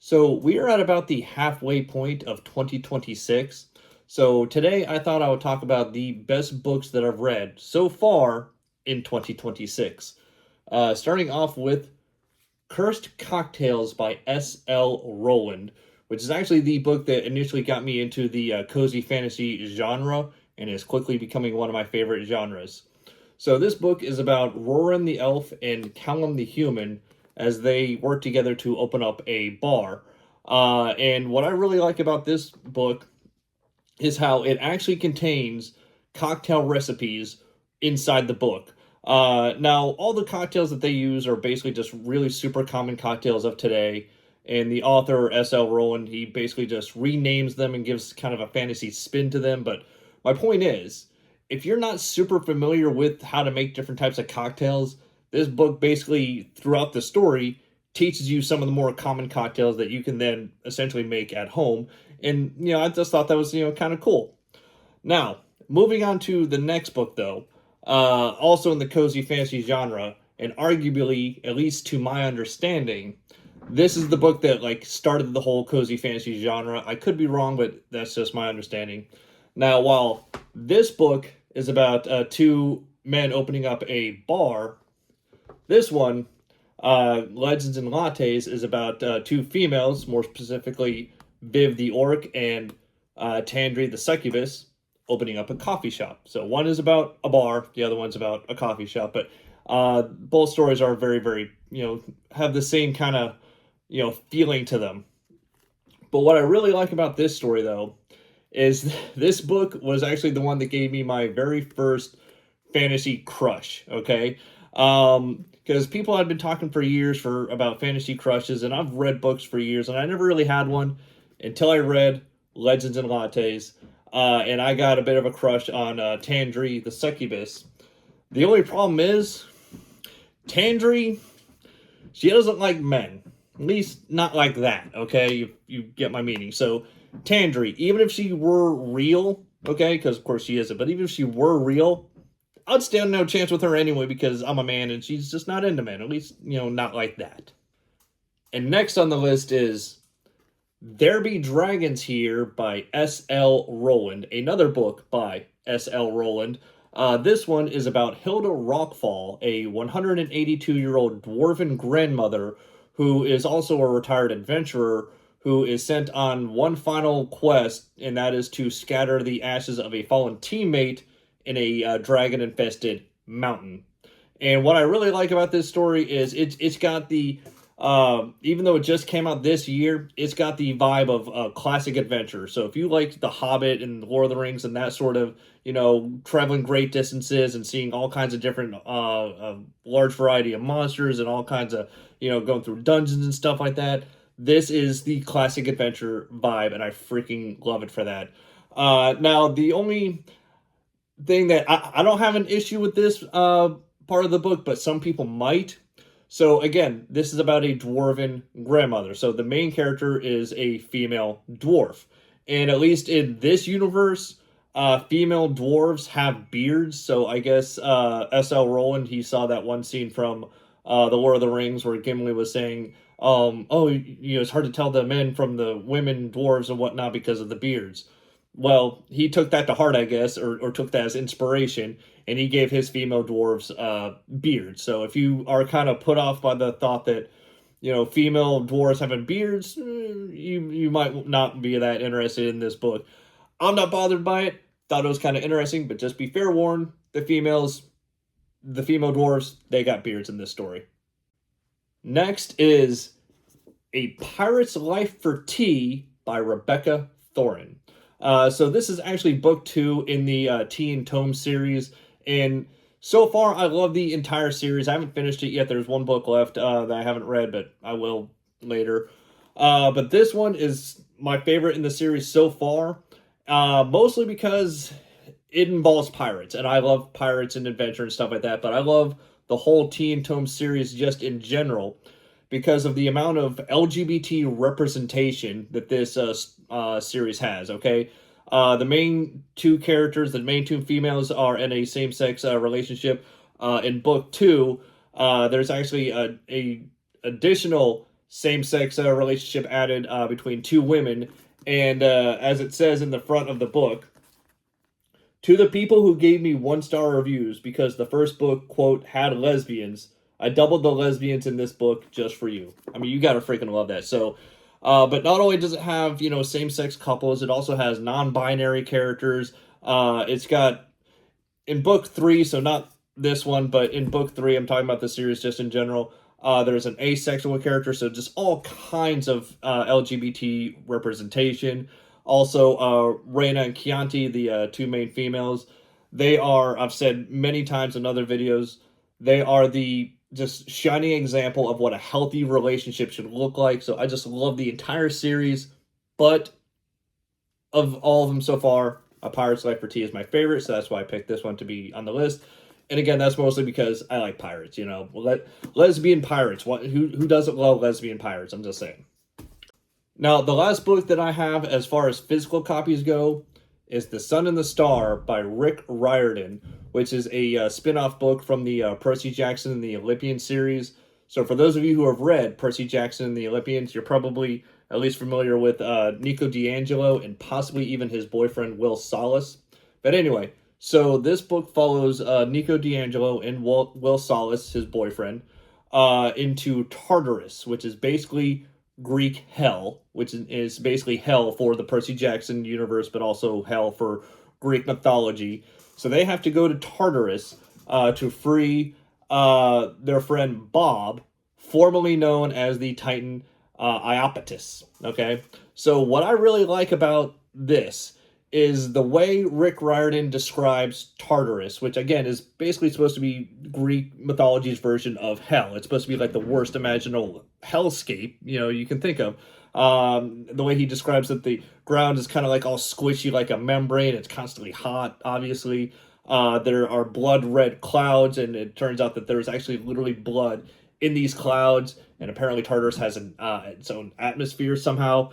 So we are at about the halfway point of 2026. So today I thought I would talk about the best books that I've read so far in 2026. Starting off with Cursed Cocktails by S.L. Rowland, which is actually the book that initially got me into the cozy fantasy genre and is quickly becoming one of my favorite genres. So this book is about Roran the elf and Callum the human as they work together to open up a bar. And what I really like about this book is how it actually contains cocktail recipes inside the book. Now, all the cocktails that they use are basically just really super common cocktails of today. And the author, S.L. Rowland, he basically just renames them and gives kind of a fantasy spin to them. But my point is, if you're not super familiar with how to make different types of cocktails, this book basically, throughout the story, teaches you some of the more common cocktails that you can then essentially make at home. And, I just thought that was, kind of cool. Now, moving on to the next book, though, also in the cozy fantasy genre, and arguably, at least to my understanding, this is the book that like started the whole cozy fantasy genre. I could be wrong, but that's just my understanding. Now, while this book is about two men opening up a bar, this one, Legends and Lattes, is about two females, more specifically Viv the Orc and Tandri the Succubus, opening up a coffee shop. So one is about a bar, the other one's about a coffee shop, but both stories are very, very, have the same kind of, feeling to them. But what I really like about this story, though, is this book was actually the one that gave me my very first fantasy crush, okay? Because people had been talking for years about fantasy crushes, and I've read books for years, and I never really had one until I read Legends and Lattes, and I got a bit of a crush on Tandri the Succubus. The only problem is, Tandri, she doesn't like men. At least not like that, okay? You get my meaning. So, Tandri, even if she were real, okay, because of course she isn't, but even if she were real, I'd stand no chance with her anyway because I'm a man and she's just not into men. At least, not like that. And next on the list is There Be Dragons Here by S.L. Rowland, another book by S.L. Rowland. This one is about Hilda Rockfall, a 182-year-old dwarven grandmother who is also a retired adventurer who is sent on one final quest, and that is to scatter the ashes of a fallen teammate in a dragon-infested mountain. And what I really like about this story is it's got the, even though it just came out this year, it's got the vibe of classic adventure. So if you like The Hobbit and Lord of the Rings and that sort of, traveling great distances and seeing all kinds of different, large variety of monsters and all kinds of, going through dungeons and stuff like that, this is the classic adventure vibe, and I freaking love it for that. Now, the only thing that I don't have an issue with this part of the book, but some people might. So again, this is about a dwarven grandmother. So the main character is a female dwarf. And at least in this universe, female dwarves have beards. So I guess S.L. Rowland, he saw that one scene from The Lord of the Rings where Gimli was saying, it's hard to tell the men from the women dwarves and whatnot because of the beards. Well, he took that to heart, I guess, or took that as inspiration, and he gave his female dwarves beards. So if you are kind of put off by the thought that, female dwarves having beards, you might not be that interested in this book. I'm not bothered by it. Thought it was kind of interesting, but just be fair warned, the female dwarves, they got beards in this story. Next is A Pirate's Life for Tea by Rebecca Thorin. So this is actually book 2 in the Tea and Tome series, and so far I love the entire series. I haven't finished it yet. There's one book left that I haven't read, but I will later. But this one is my favorite in the series so far, mostly because it involves pirates, and I love pirates and adventure and stuff like that, but I love the whole Tea and Tome series just in general because of the amount of LGBT representation that this series has, okay? The main two characters, the main two females, are in a same-sex relationship. In book 2, there's actually a additional same-sex relationship added between two women. And as it says in the front of the book, to the people who gave me 1-star reviews because the first book, quote, had lesbians, I doubled the lesbians in this book just for you. I mean, you gotta freaking love that. So, but not only does it have, same-sex couples, it also has non-binary characters. It's got, in book 3, so not this one, but in book 3, I'm talking about the series just in general, there's an asexual character, so just all kinds of LGBT representation. Also, Reina and Chianti, the two main females, they are, I've said many times in other videos, they are the just shining example of what a healthy relationship should look like. So I just love the entire series, but of all of them so far, A Pirate's Life for Tea is my favorite, so that's why I picked this one to be on the list. And again, that's mostly because I like pirates, lesbian pirates. Who doesn't love lesbian pirates? I'm just saying. Now, the last book that I have as far as physical copies go is The Sun and the Star by Rick Riordan, which is a spin-off book from the Percy Jackson and the Olympian series. So for those of you who have read Percy Jackson and the Olympians, you're probably at least familiar with Nico D'Angelo and possibly even his boyfriend, Will Salas. But anyway, so this book follows Nico D'Angelo and Will Salas, his boyfriend, into Tartarus, which is basically Greek hell, which is basically hell for the Percy Jackson universe, but also hell for Greek mythology. So they have to go to Tartarus to free their friend Bob, formerly known as the Titan Iapetus. Okay, so what I really like about this is the way Rick Riordan describes Tartarus, which again is basically supposed to be Greek mythology's version of hell. It's supposed to be like the worst imaginable hellscape, you can think of. The way he describes that the ground is kind of like all squishy like a membrane. It's constantly hot, obviously. There are blood red clouds, and it turns out that there's actually literally blood in these clouds, and apparently Tartarus has its own atmosphere somehow.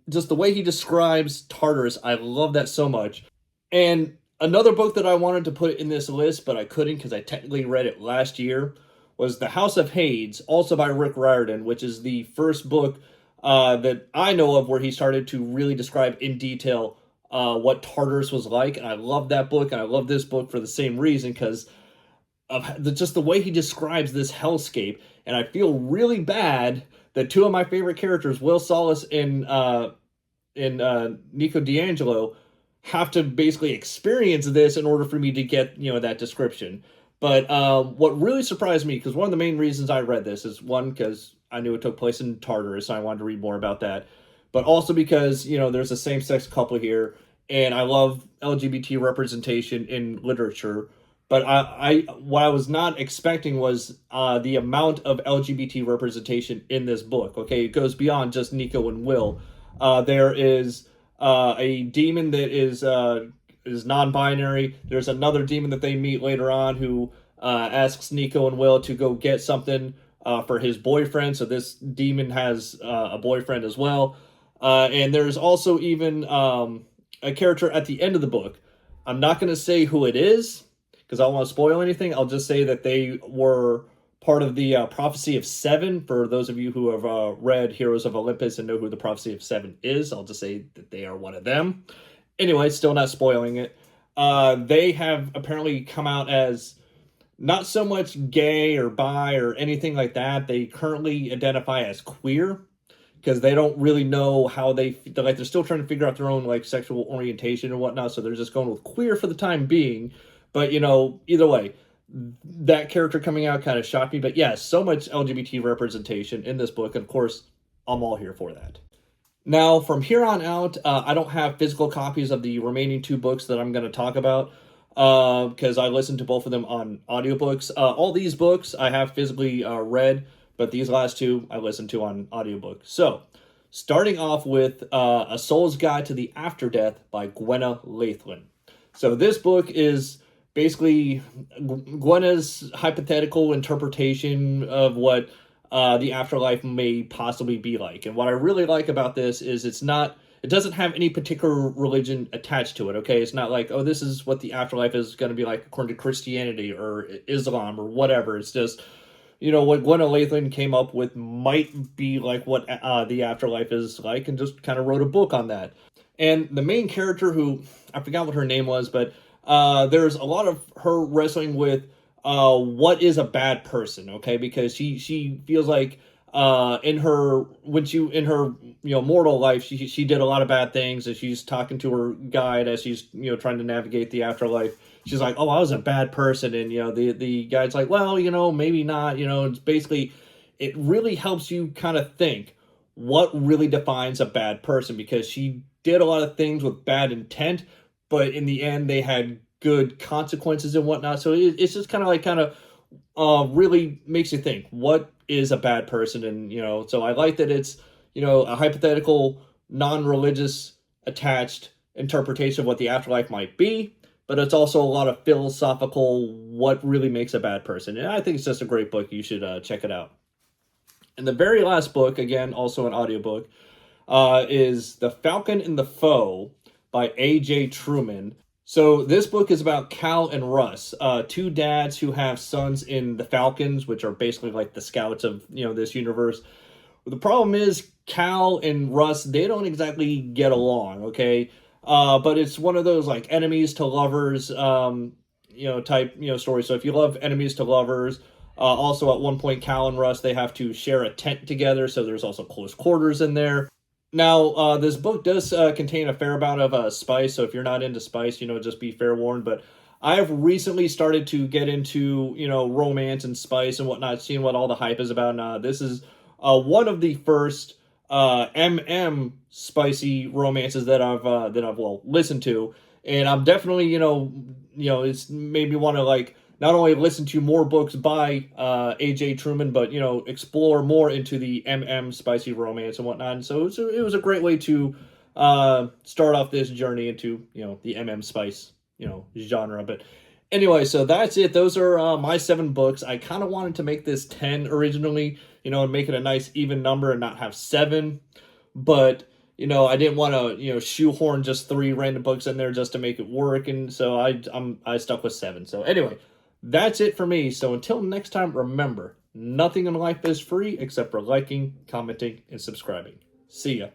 Just the way he describes Tartarus, I love that so much. And another book that I wanted to put in this list, but I couldn't because I technically read it last year, was The House of Hades, also by Rick Riordan, which is the first book that I know of where he started to really describe in detail what Tartarus was like. And I love that book, and I love this book for the same reason, because of just the way he describes this hellscape. And I feel really bad that two of my favorite characters, Will Salas and Nico D'Angelo, have to basically experience this in order for me to get, that description. But what really surprised me, because one of the main reasons I read this is, one, because I knew it took place in Tartarus, so I wanted to read more about that. But also because, there's a same-sex couple here, and I love LGBT representation in literature. But what I was not expecting was the amount of LGBT representation in this book. Okay, it goes beyond just Nico and Will. There is a demon that is non-binary. There's another demon that they meet later on who asks Nico and Will to go get something for his boyfriend. So this demon has a boyfriend as well. And there's also even a character at the end of the book. I'm not going to say who it is, because I don't want to spoil anything. I'll just say that they were part of the Prophecy of Seven. For those of you who have read Heroes of Olympus and know who the Prophecy of Seven is, I'll just say that they are one of them. Anyway, still not spoiling it. They have apparently come out as not so much gay or bi or anything like that. They currently identify as queer, because they don't really know how they're still trying to figure out their own sexual orientation and whatnot. So they're just going with queer for the time being. But, either way, that character coming out kind of shocked me. But yeah, so much LGBT representation in this book. And of course, I'm all here for that. Now, from here on out, I don't have physical copies of the remaining two books that I'm going to talk about, because I listened to both of them on audiobooks. All these books I have physically read, but these last two I listened to on audiobook. So, starting off with A Soul's Guide to the After Death by Gwenna Lathlen. So this book is basically Gwenna's hypothetical interpretation of what the afterlife may possibly be like. And what I really like about this is it doesn't have any particular religion attached to it, okay? It's not like, oh, this is what the afterlife is going to be like according to Christianity or Islam or whatever. It's just, what Gwen Lathan came up with might be like what the afterlife is like, and just kind of wrote a book on that. And the main character, who I forgot what her name was, but there's a lot of her wrestling with what is a bad person, okay? Because she feels like in her mortal life, she did a lot of bad things, and she's talking to her guide as she's trying to navigate the afterlife. She's like, oh, I was a bad person, and the guide's like, well, maybe not. It's basically, it really helps you kind of think what really defines a bad person, because she did a lot of things with bad intent, but in the end they had good consequences and whatnot. So it's just kind of really makes you think, what is a bad person? And so I like that it's a hypothetical, non-religious attached interpretation of what the afterlife might be, but it's also a lot of philosophical, what really makes a bad person. And I think it's just a great book. You should check it out. And the very last book, again, also an audiobook, is The Falcon and the Foe by A.J. Truman. So this book is about Cal and Russ, two dads who have sons in the Falcons, which are basically like the scouts of this universe. The problem is Cal and Russ, they don't exactly get along, okay? But it's one of those like enemies to lovers, type stories. So if you love enemies to lovers, also at one point Cal and Russ, they have to share a tent together, so there's also close quarters in there. Now, this book does contain a fair amount of spice, so if you're not into spice, just be fair warned. But I've recently started to get into, romance and spice and whatnot, seeing what all the hype is about. And this is one of the first spicy romances that I've listened to, and I'm definitely it's made me want to like not only listen to more books by A.J. Truman, but explore more into the spicy romance and whatnot. And so it was a great way to start off this journey into the spice genre. But anyway, so that's it. Those are my 7 books. I kind of wanted to make this 10 originally, and make it a nice even number and not have 7. But I didn't want to shoehorn just 3 random books in there just to make it work, and so I stuck with 7. So anyway, that's it for me. So until next time, remember, nothing in life is free except for liking, commenting, and subscribing. See ya.